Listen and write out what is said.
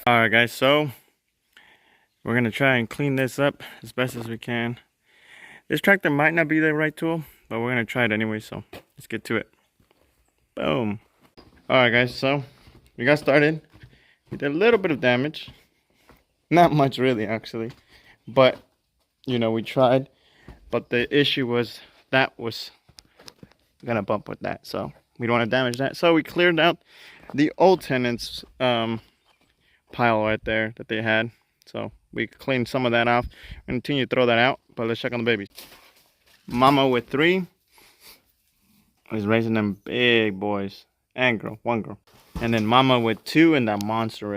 Alright guys, so we're gonna try and clean this up as best as we can. This tractor might not be the right tool, but we're gonna try it anyway, so let's get to it. Boom. Alright guys, so we got started. We did a little bit of damage. Not much really actually. But you know, we tried. But the issue was that was gonna bump with that, so we don't want to damage that. So we cleared out the old tenants pile right there that they had. So we cleaned some of that off. Continue to throw that out, but let's check on the babies. Mama with 3 is raising them big boys, and girl, 1 girl. And then mama with 2 and that monster